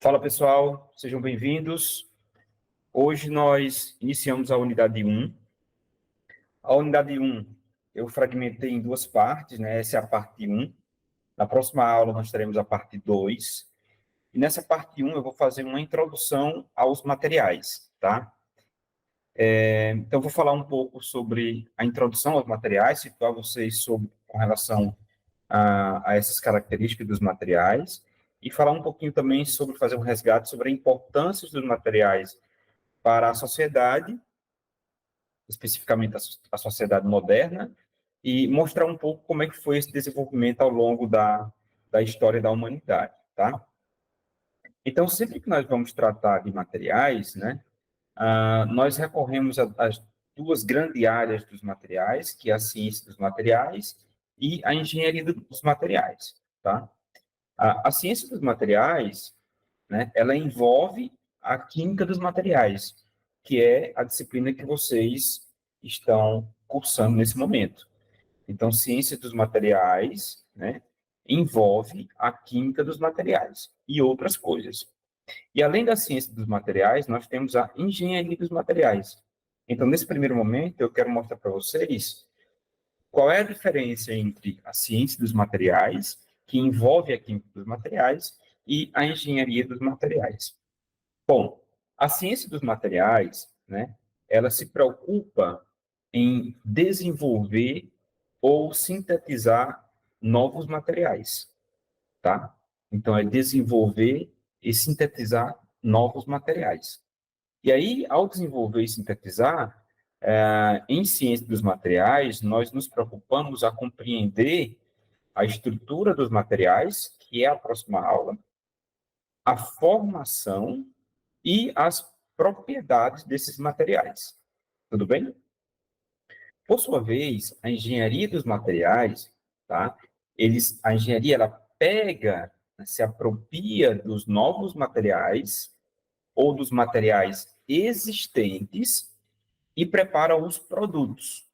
Fala pessoal, sejam bem-vindos. Hoje nós iniciamos a unidade 1. A unidade 1 eu fragmentei em duas partes, né? Essa é a parte 1. Na próxima aula nós teremos a parte 2. E nessa parte 1 eu vou fazer uma introdução aos materiais, tá? Então eu vou falar um pouco sobre a introdução aos materiais, situar vocês com relação a essas características dos materiais e falar um pouquinho também sobre fazer um resgate sobre a importância dos materiais para a sociedade, especificamente a sociedade moderna, e mostrar um pouco como é que foi esse desenvolvimento ao longo da história da humanidade, tá? Então, sempre que nós vamos tratar de materiais, né, nós recorremos às duas grandes áreas dos materiais, que é a ciência dos materiais e a engenharia dos materiais, tá? A ciência dos materiais, né, ela envolve a química dos materiais, que é a disciplina que vocês estão cursando nesse momento. Então, ciência dos materiais, né, envolve a química dos materiais e outras coisas. E além da ciência dos materiais, nós temos a engenharia dos materiais. Então, nesse primeiro momento, eu quero mostrar para vocês qual é a diferença entre a ciência dos materiais, que envolve a química dos materiais, e a engenharia dos materiais. Bom, a ciência dos materiais, né, ela se preocupa em desenvolver ou sintetizar novos materiais, tá? Então, é desenvolver e sintetizar novos materiais. E aí, ao desenvolver e sintetizar, em ciência dos materiais, nós nos preocupamos a compreender a estrutura dos materiais, que é a próxima aula, a formação e as propriedades desses materiais. Tudo bem? Por sua vez, a engenharia dos materiais, tá? A engenharia ela pega, né, se apropria dos novos materiais ou dos materiais existentes e prepara os produtos,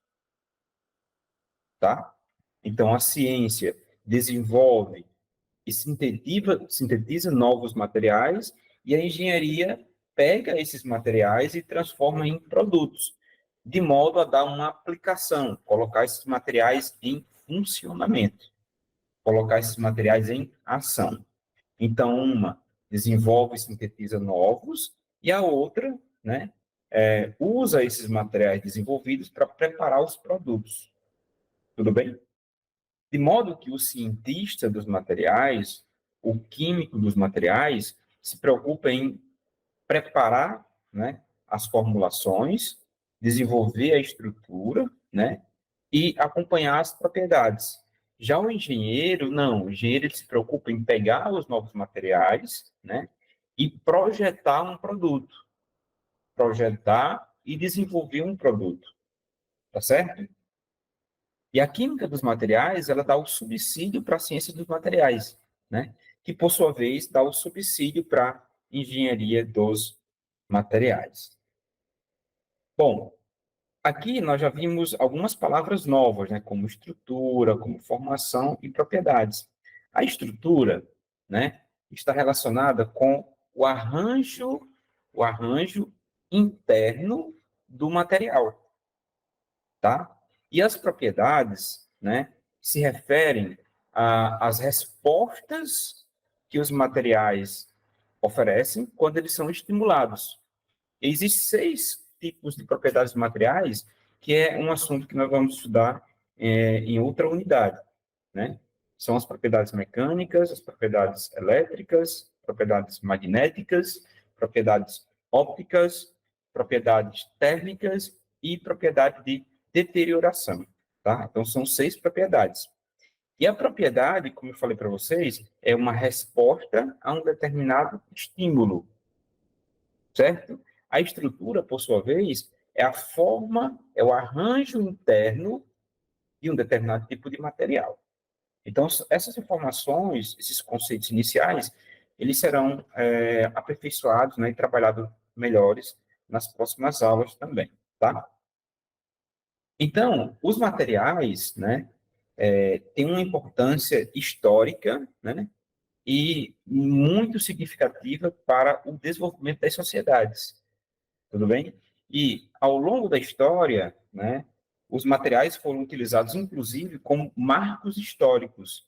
tá? Então, a ciência desenvolve e sintetiza novos materiais e a engenharia pega esses materiais e transforma em produtos, de modo a dar uma aplicação, colocar esses materiais em funcionamento, colocar esses materiais em ação. Então, uma desenvolve e sintetiza novos e a outra, né, usa esses materiais desenvolvidos para preparar os produtos. Tudo bem? De modo que o cientista dos materiais, o químico dos materiais, se preocupa em preparar, né, as formulações, desenvolver a estrutura, né, e acompanhar as propriedades. Já o engenheiro, não, o engenheiro ele se preocupa em pegar os novos materiais, né, e projetar um produto, projetar e desenvolver um produto, tá certo? E a química dos materiais, ela dá o subsídio para a ciência dos materiais, né? Que, por sua vez, dá o subsídio para a engenharia dos materiais. Bom, aqui nós já vimos algumas palavras novas, né? Como estrutura, como formação e propriedades. A estrutura, né, está relacionada com o arranjo interno do material, tá? E as propriedades, né, se referem às respostas que os materiais oferecem quando eles são estimulados. Existem 6 tipos de propriedades materiais, que é um assunto que nós vamos estudar em outra unidade, né? São as propriedades mecânicas, as propriedades elétricas, propriedades magnéticas, propriedades ópticas, propriedades térmicas e propriedade de deterioração, tá? Então, são 6 propriedades. E a propriedade, como eu falei para vocês, é uma resposta a um determinado estímulo, certo? A estrutura, por sua vez, é a forma, é o arranjo interno de um determinado tipo de material. Então, essas informações, esses conceitos iniciais, eles serão aperfeiçoados, né, e trabalhados melhores nas próximas aulas também, tá? Então, os materiais, né, têm uma importância histórica, né, e muito significativa para o desenvolvimento das sociedades, tudo bem? E, ao longo da história, né, os materiais foram utilizados, inclusive, como marcos históricos.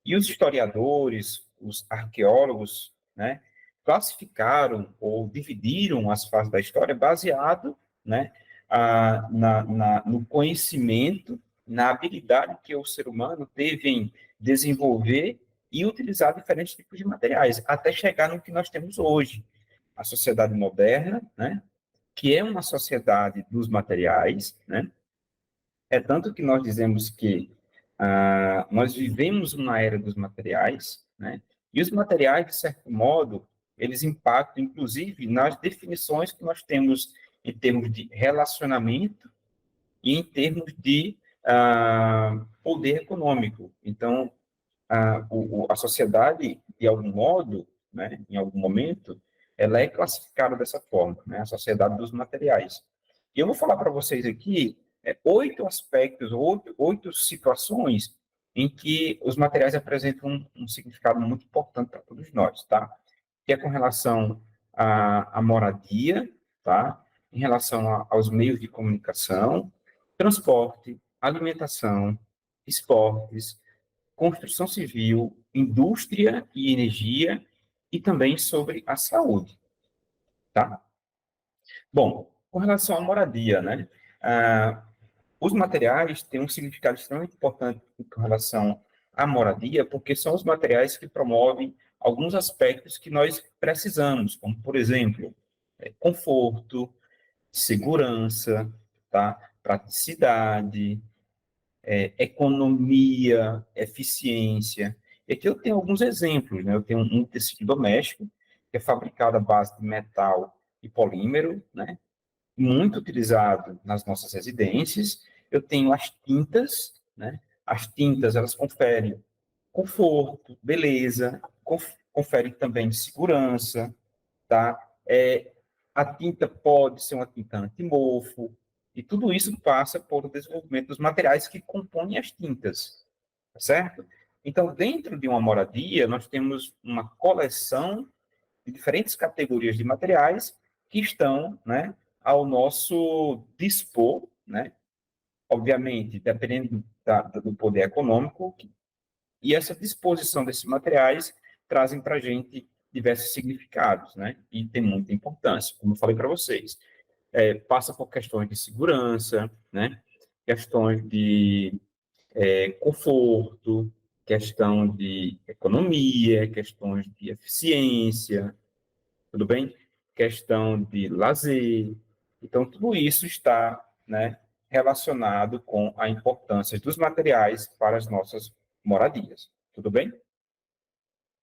E os historiadores, os arqueólogos, né, classificaram ou dividiram as fases da história baseado, né, no conhecimento, na habilidade que o ser humano teve em desenvolver e utilizar diferentes tipos de materiais, até chegar no que nós temos hoje, a sociedade moderna, né, que é uma sociedade dos materiais, né? É tanto que nós dizemos que nós vivemos uma era dos materiais, né? E os materiais, de certo modo, eles impactam, inclusive, nas definições que nós temos em termos de relacionamento e em termos de poder econômico. Então, a sociedade, de algum modo, né, em algum momento, ela é classificada dessa forma, né, a sociedade dos materiais. E eu vou falar para vocês aqui 8 aspectos, oito situações em que os materiais apresentam um significado muito importante para todos nós, tá? Que é com relação à moradia, tá? Em relação aos meios de comunicação, transporte, alimentação, esportes, construção civil, indústria e energia, e também sobre a saúde, tá? Bom, com relação à moradia, né? Ah, os materiais têm um significado extremamente importante com relação à moradia, porque são os materiais que promovem alguns aspectos que nós precisamos, como, por exemplo, conforto, segurança, tá? Praticidade, economia, eficiência. E aqui eu tenho alguns exemplos, né? Eu tenho um tecido doméstico, que é fabricado à base de metal e polímero, né? Muito utilizado nas nossas residências. Eu tenho as tintas, né? As tintas, elas conferem conforto, beleza, conferem também segurança, tá? A tinta pode ser uma tinta antimofo, e tudo isso passa por o desenvolvimento dos materiais que compõem as tintas, tá certo? Então, dentro de uma moradia, nós temos uma coleção de diferentes categorias de materiais que estão, né, ao nosso dispor, né? Obviamente, dependendo do poder econômico, e essa disposição desses materiais trazem para a gente diversos significados, né? E tem muita importância, como eu falei para vocês. Passa por questões de segurança, né? Questões de conforto, questão de economia, questões de eficiência, tudo bem? Questão de lazer. Então, tudo isso está, né, relacionado com a importância dos materiais para as nossas moradias. Tudo bem?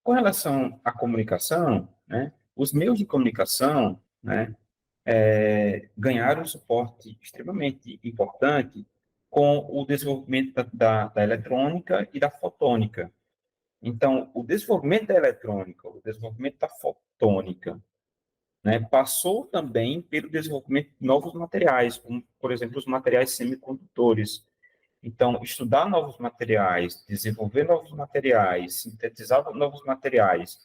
Com relação à comunicação, né, os meios de comunicação, né, ganharam um suporte extremamente importante com o desenvolvimento da eletrônica e da fotônica. Então, o desenvolvimento da eletrônica, o desenvolvimento da fotônica, né, passou também pelo desenvolvimento de novos materiais, como, por exemplo, os materiais semicondutores. Então, estudar novos materiais, desenvolver novos materiais, sintetizar novos materiais,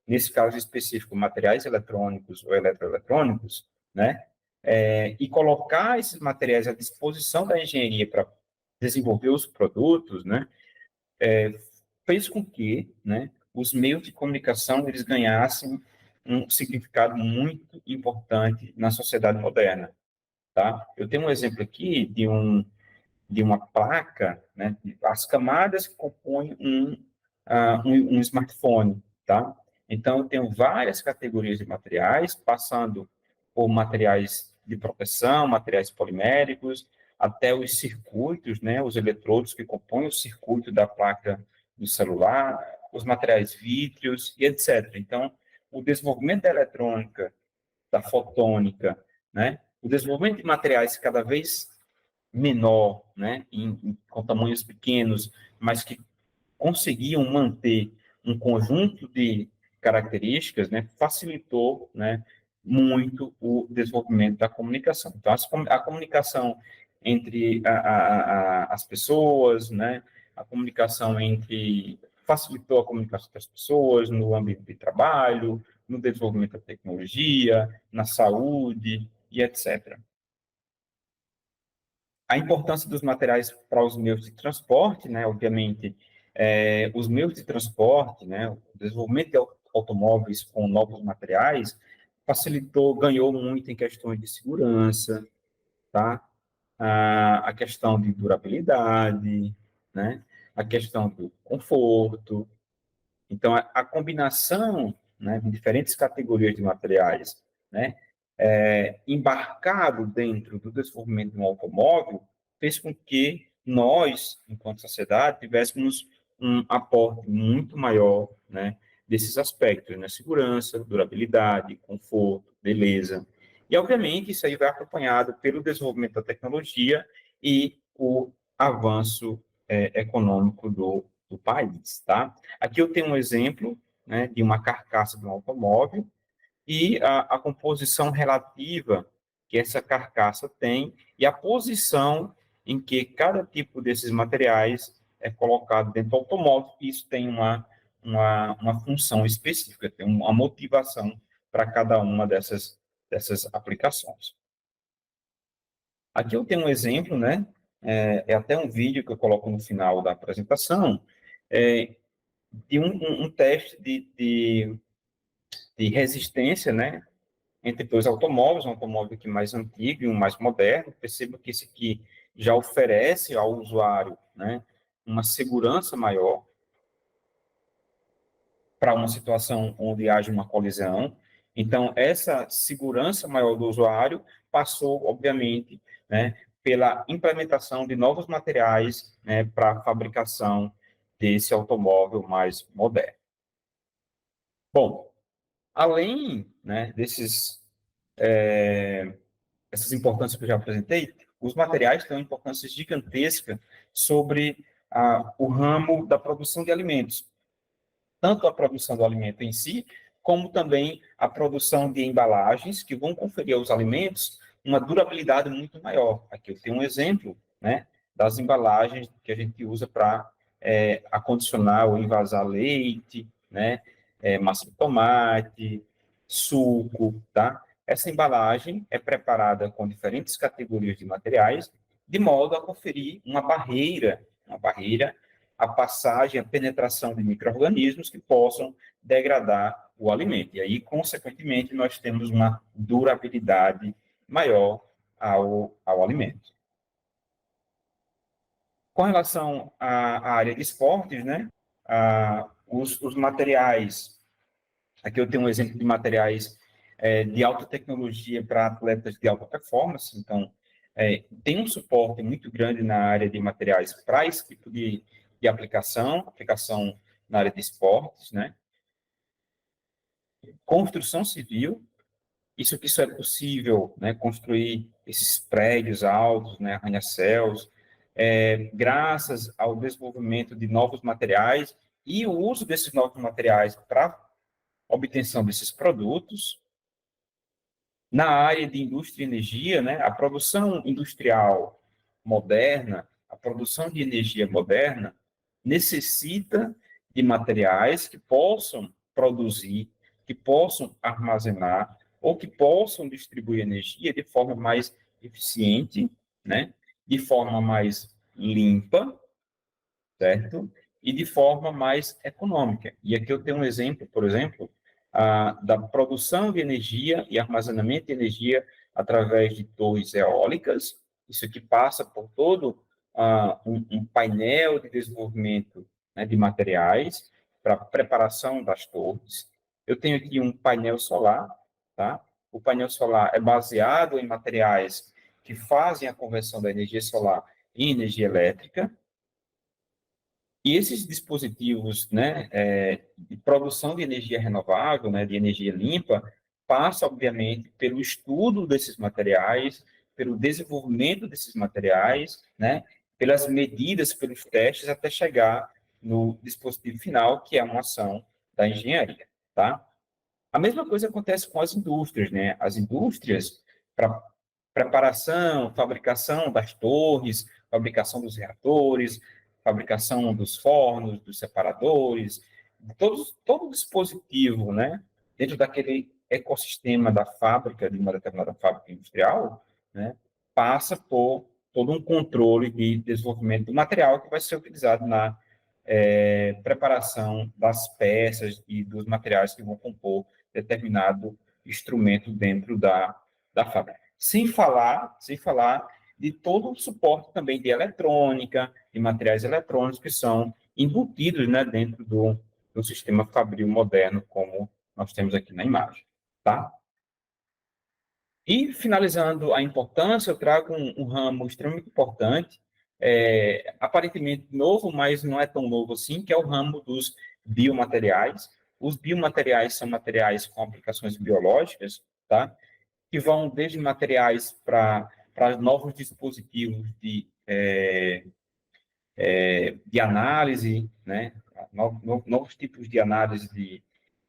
nesse caso específico, materiais eletrônicos ou eletroeletrônicos, né, e colocar esses materiais à disposição da engenharia para desenvolver os produtos, né, fez com que, né, os meios de comunicação eles ganhassem um significado muito importante na sociedade moderna, tá? Eu tenho um exemplo aqui de uma placa, né, as camadas que compõem um smartphone, tá? Então, eu tenho várias categorias de materiais, passando por materiais de proteção, materiais poliméricos, até os circuitos, né, os eletrodos que compõem o circuito da placa do celular, os materiais vítreos e etc. Então, o desenvolvimento da eletrônica, da fotônica, né, o desenvolvimento de materiais cada vez menor, né, com tamanhos pequenos, mas que conseguiam manter um conjunto de características, né, facilitou, né, muito o desenvolvimento da comunicação. Então, a comunicação entre as pessoas, né, a comunicação entre facilitou a comunicação das pessoas no ambiente de trabalho, no desenvolvimento da tecnologia, na saúde e etc. A importância dos materiais para os meios de transporte, né? Obviamente, os meios de transporte, né? O desenvolvimento de automóveis com novos materiais facilitou, ganhou muito em questões de segurança, tá? A questão de durabilidade, né? A questão do conforto. Então, a combinação, né, de diferentes categorias de materiais, né, embarcado dentro do desenvolvimento de um automóvel, fez com que nós, enquanto sociedade, tivéssemos um aporte muito maior, né, desses aspectos, né, segurança, durabilidade, conforto, beleza. E, obviamente, isso aí vai acompanhado pelo desenvolvimento da tecnologia e o avanço econômico do país, tá? Aqui eu tenho um exemplo, né, de uma carcaça de um automóvel e a composição relativa que essa carcaça tem e a posição em que cada tipo desses materiais é colocado dentro do automóvel. Isso tem uma função específica, tem uma motivação para cada uma dessas aplicações. Aqui eu tenho um exemplo, né? É até um vídeo que eu coloco no final da apresentação, de um teste de resistência, né, entre dois automóveis, um automóvel aqui mais antigo e um mais moderno. Perceba que esse aqui já oferece ao usuário, né, uma segurança maior para uma situação onde haja uma colisão. Então, essa segurança maior do usuário passou, obviamente, né, pela implementação de novos materiais, né, para a fabricação desse automóvel mais moderno. Bom, além, né, essas importâncias que eu já apresentei, os materiais têm uma importância gigantesca sobre o ramo da produção de alimentos, tanto a produção do alimento em si, como também a produção de embalagens que vão conferir aos alimentos uma durabilidade muito maior. Aqui eu tenho um exemplo, né, das embalagens que a gente usa para acondicionar ou envasar leite, né, massa de tomate, suco, tá? Essa embalagem é preparada com diferentes categorias de materiais, de modo a conferir uma barreira à passagem, à penetração de micro-organismos que possam degradar o alimento. E aí, consequentemente, nós temos uma durabilidade maior ao alimento. Com relação à área de esportes, né, os materiais, aqui eu tenho um exemplo de materiais de alta tecnologia para atletas de alta performance. Então, tem um suporte muito grande na área de materiais para esse tipo de aplicação na área de esportes, né? Construção civil, isso é possível, né, construir esses prédios altos, né, arranha-céus, graças ao desenvolvimento de novos materiais e o uso desses novos materiais para obtenção desses produtos. Na área de indústria e energia, né, a produção industrial moderna, a produção de energia moderna, necessita de materiais que possam produzir, que possam armazenar ou que possam distribuir energia de forma mais eficiente, né, de forma mais limpa, certo? E de forma mais econômica. E aqui eu tenho um exemplo, por exemplo, da produção de energia e armazenamento de energia através de torres eólicas. Isso aqui passa por todo um painel de desenvolvimento, né, de materiais para preparação das torres. Eu tenho aqui um painel solar, tá? O painel solar é baseado em materiais que fazem a conversão da energia solar em energia elétrica. E esses dispositivos, né, de produção de energia renovável, né, de energia limpa, passa, obviamente, pelo estudo desses materiais, pelo desenvolvimento desses materiais, né, pelas medidas, pelos testes, até chegar no dispositivo final, que é uma ação da engenharia, tá? A mesma coisa acontece com as indústrias, né? As indústrias, para preparação, fabricação das torres, fabricação dos reatores, fabricação dos fornos, dos separadores, todo o dispositivo, né, dentro daquele ecossistema da fábrica, de uma determinada fábrica industrial, né, passa por todo um controle de desenvolvimento do material que vai ser utilizado na preparação das peças e dos materiais que vão compor determinado instrumento dentro da fábrica. Sem falar de todo o suporte também de eletrônica, de materiais eletrônicos que são embutidos, né, dentro do sistema fabril moderno, como nós temos aqui na imagem, tá? E, finalizando a importância, eu trago um ramo extremamente importante, aparentemente novo, mas não é tão novo assim, que é o ramo dos biomateriais. Os biomateriais são materiais com aplicações biológicas, tá? Que vão desde materiais para novos dispositivos de análise, né? Novos tipos de análise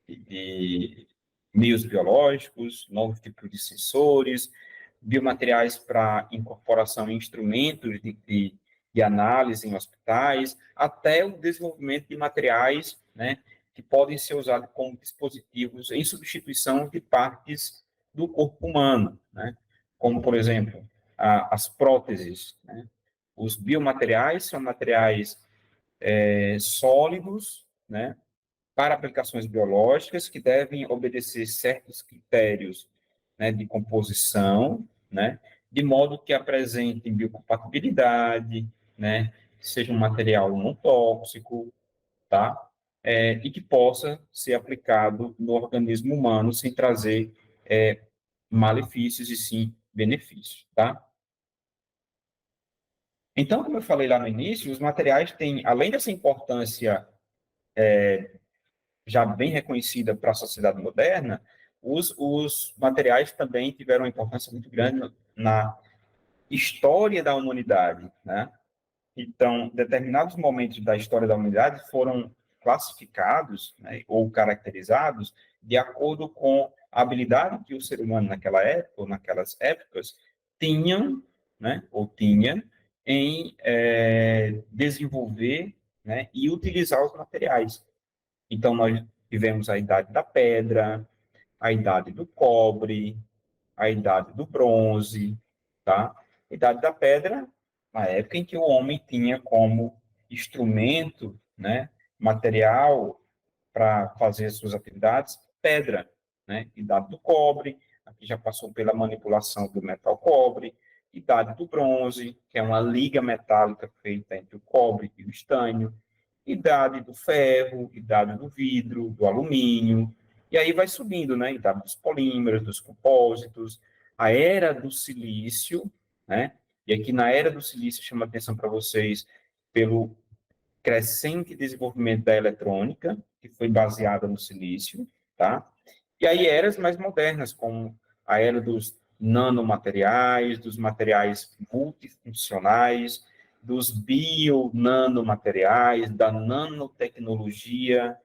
de meios biológicos, novos tipos de sensores, biomateriais para incorporação em instrumentos de análise em hospitais, até o desenvolvimento de materiais, né, que podem ser usados como dispositivos em substituição de partes do corpo humano, né, como, por exemplo, as próteses, né. Os biomateriais são materiais sólidos, né, para aplicações biológicas que devem obedecer certos critérios, né, de composição, né, de modo que apresentem biocompatibilidade, né, que seja um material não tóxico, tá? E que possa ser aplicado no organismo humano sem trazer malefícios e sim benefícios, tá? Então, como eu falei lá no início, os materiais têm, além dessa importância já bem reconhecida para a sociedade moderna, os materiais também tiveram uma importância muito grande na história da humanidade, né? Então, determinados momentos da história da humanidade foram classificados, né, ou caracterizados de acordo com a habilidade que o ser humano naquela época, ou naquelas épocas, tinham, né, ou tinha, em desenvolver, né, e utilizar os materiais. Então, nós tivemos a idade da pedra, a idade do cobre, a idade do bronze, tá? A idade da pedra, na época em que o homem tinha como instrumento, né, material para fazer as suas atividades, pedra, né? Idade do cobre, aqui já passou pela manipulação do metal cobre, idade do bronze, que é uma liga metálica feita entre o cobre e o estânio, idade do ferro, idade do vidro, do alumínio, e aí vai subindo, né? Idade dos polímeros, dos compósitos, a era do silício, né? E aqui na era do silício chama atenção para vocês pelo crescente desenvolvimento da eletrônica, que foi baseada no silício, tá? E aí eras mais modernas, como a era dos nanomateriais, dos materiais multifuncionais, dos bio-nanomateriais, da nanotecnologia,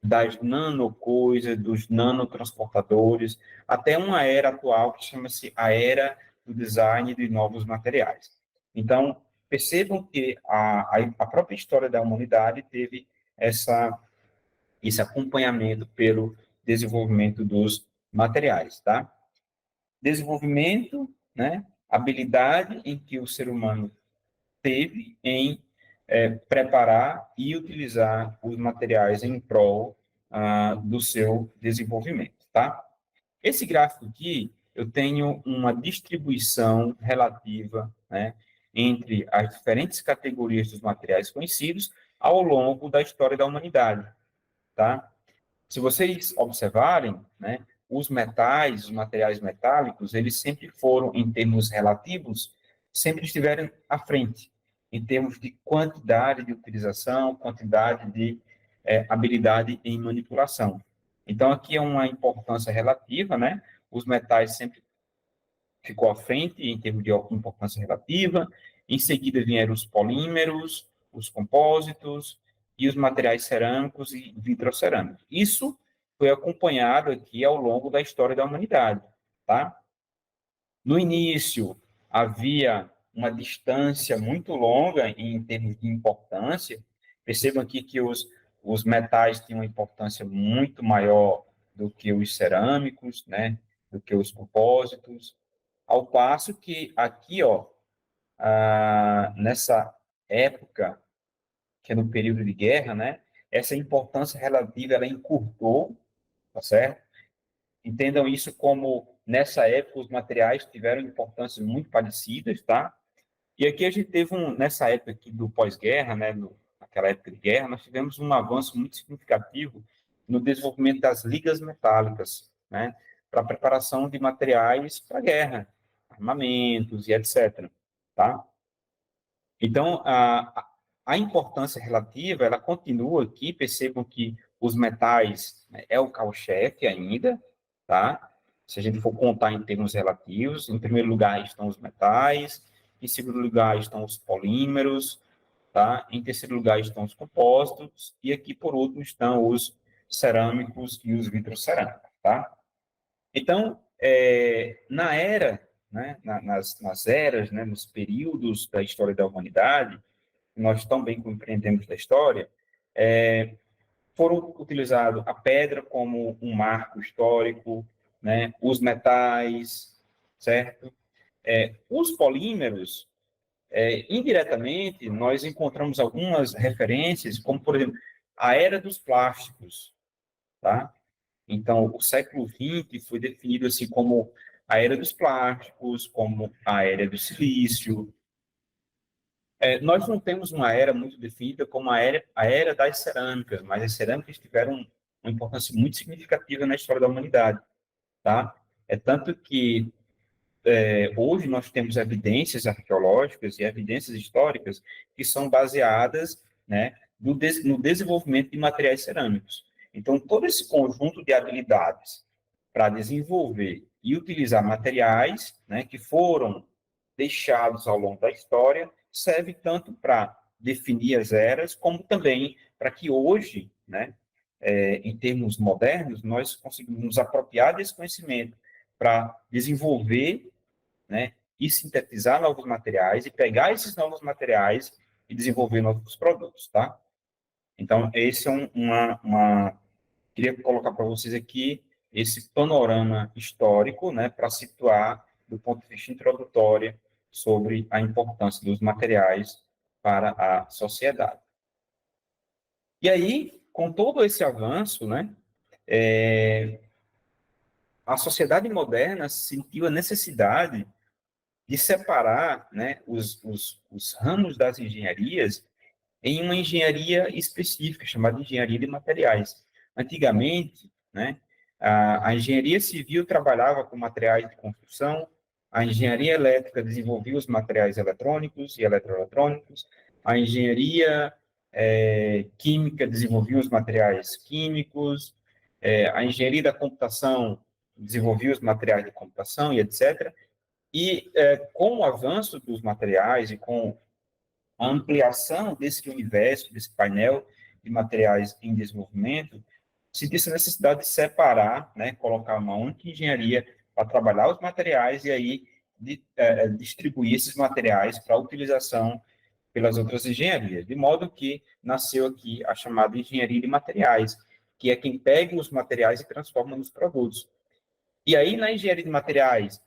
das nanocoisas, dos nanotransportadores, até uma era atual que chama-se a era do design de novos materiais. Então, percebam que a própria história da humanidade teve esse acompanhamento pelo desenvolvimento dos materiais, tá? Desenvolvimento, né? Habilidade em que o ser humano teve em preparar e utilizar os materiais em prol do seu desenvolvimento, tá? Esse gráfico aqui, eu tenho uma distribuição relativa, né, entre as diferentes categorias dos materiais conhecidos ao longo da história da humanidade, tá? Se vocês observarem, né, os metais, os materiais metálicos, eles sempre foram, em termos relativos, sempre estiveram à frente, em termos de quantidade de utilização, quantidade de habilidade em manipulação. Então, aqui é uma importância relativa, né? Os metais sempre ficou à frente em termos de importância relativa. Em seguida vieram os polímeros, os compósitos e os materiais cerâmicos e vitrocerâmicos. Isso foi acompanhado aqui ao longo da história da humanidade, tá? No início havia uma distância muito longa em termos de importância. Percebam aqui que os metais têm uma importância muito maior do que os cerâmicos, né? Do que os compósitos, ao passo que aqui, ó, nessa época, que é no período de guerra, né? Essa importância relativa, ela encurtou, tá certo? Entendam isso como, nessa época, os materiais tiveram importâncias muito parecidas, tá? E aqui a gente teve, nessa época aqui do pós-guerra, né, naquela época de guerra, nós tivemos um avanço muito significativo no desenvolvimento das ligas metálicas, né, para a preparação de materiais para a guerra, armamentos e etc. Tá? Então, a importância relativa, ela continua aqui, percebam que os metais, né, é o carro-chefe ainda, tá? Se a gente for contar em termos relativos, em primeiro lugar estão os metais, em segundo lugar estão os polímeros, tá? Em terceiro lugar estão os compósitos, e aqui, por último, estão os cerâmicos e os vitrocerâmicos, tá? Então, na era, né, nas eras, né, nos períodos da história da humanidade, nós tão bem compreendemos da história, foram utilizados a pedra como um marco histórico, né, os metais, certo? Os polímeros, indiretamente, nós encontramos algumas referências, como, por exemplo, a era dos plásticos, tá? Então, o século XX foi definido assim como a era dos plásticos, como a era do silício. Nós não temos uma era muito definida como a era das cerâmicas, mas as cerâmicas tiveram uma importância muito significativa na história da humanidade, tá? É tanto que hoje nós temos evidências arqueológicas e evidências históricas que são baseadas, né, no desenvolvimento de materiais cerâmicos. Então, todo esse conjunto de habilidades para desenvolver e utilizar materiais, né, que foram deixados ao longo da história serve tanto para definir as eras, como também para que hoje, né, em termos modernos, nós conseguimos nos apropriar desse conhecimento para desenvolver, né, e sintetizar novos materiais e pegar esses novos materiais e desenvolver novos produtos, tá? Então, esse é queria colocar para vocês aqui esse panorama histórico, né, para situar do ponto de vista introdutório sobre a importância dos materiais para a sociedade. E aí, com todo esse avanço, né, a sociedade moderna sentiu a necessidade de separar, né, os ramos das engenharias em uma engenharia específica, chamada engenharia de materiais. Antigamente, né, a engenharia civil trabalhava com materiais de construção, a engenharia elétrica desenvolvia os materiais eletrônicos e eletroeletrônicos, a engenharia química desenvolvia os materiais químicos, a engenharia da computação desenvolvia os materiais de computação e etc. E com o avanço dos materiais e com a ampliação desse universo, desse painel de materiais em desenvolvimento, se disse a necessidade de separar, né, colocar uma única engenharia para trabalhar os materiais e aí distribuir esses materiais para utilização pelas outras engenharias, de modo que nasceu aqui a chamada engenharia de materiais, que é quem pega os materiais e transforma nos produtos. E aí, na engenharia de materiais,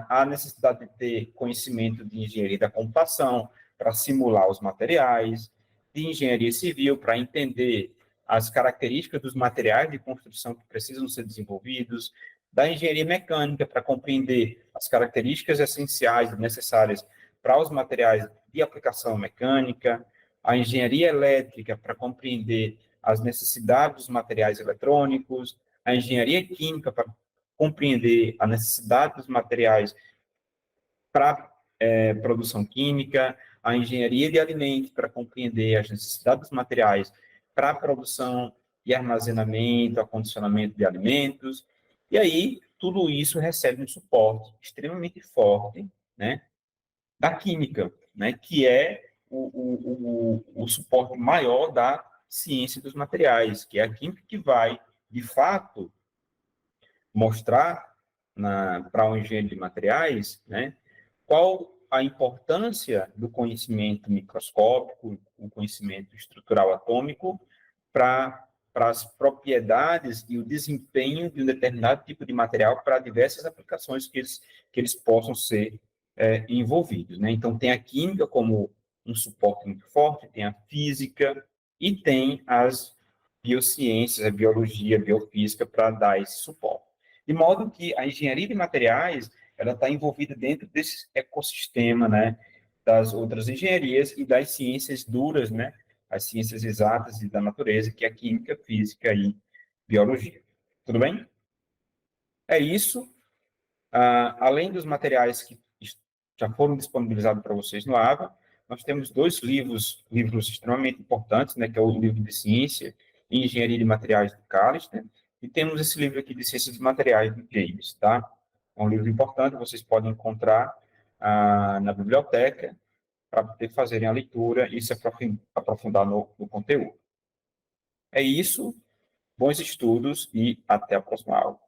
há necessidade de ter conhecimento de engenharia da computação para simular os materiais, de engenharia civil para entender as características dos materiais de construção que precisam ser desenvolvidos, da engenharia mecânica para compreender as características essenciais necessárias para os materiais de aplicação mecânica, a engenharia elétrica para compreender as necessidades dos materiais eletrônicos, a engenharia química para compreender a necessidade dos materiais para produção química, a engenharia de alimentos para compreender as necessidades dos materiais para a produção e armazenamento, acondicionamento de alimentos. E aí, tudo isso recebe um suporte extremamente forte, né, da química, né, que é o suporte maior da ciência dos materiais, que é a química que vai, de fato, mostrar para o engenheiro de materiais, né, qual a importância do conhecimento microscópico, o conhecimento estrutural atômico, para as propriedades e o desempenho de um determinado tipo de material para diversas aplicações que eles possam ser envolvidos, né? Então, tem a química como um suporte muito forte, tem a física e tem as biociências, a biologia, a biofísica para dar esse suporte. De modo que a engenharia de materiais ela está envolvida dentro desse ecossistema, né, das outras engenharias e das ciências duras, né, as ciências exatas e da natureza, que é a química, física e biologia. Tudo bem? É isso. Além dos materiais que já foram disponibilizados para vocês no AVA, nós temos dois livros extremamente importantes, né, que é o livro de Ciência e Engenharia de Materiais do Callister, e temos esse livro aqui de Ciências de Materiais do James, tá? É um livro importante, vocês podem encontrar na biblioteca para poder fazerem a leitura e se aprofundar no conteúdo. É isso, bons estudos e até a próxima aula.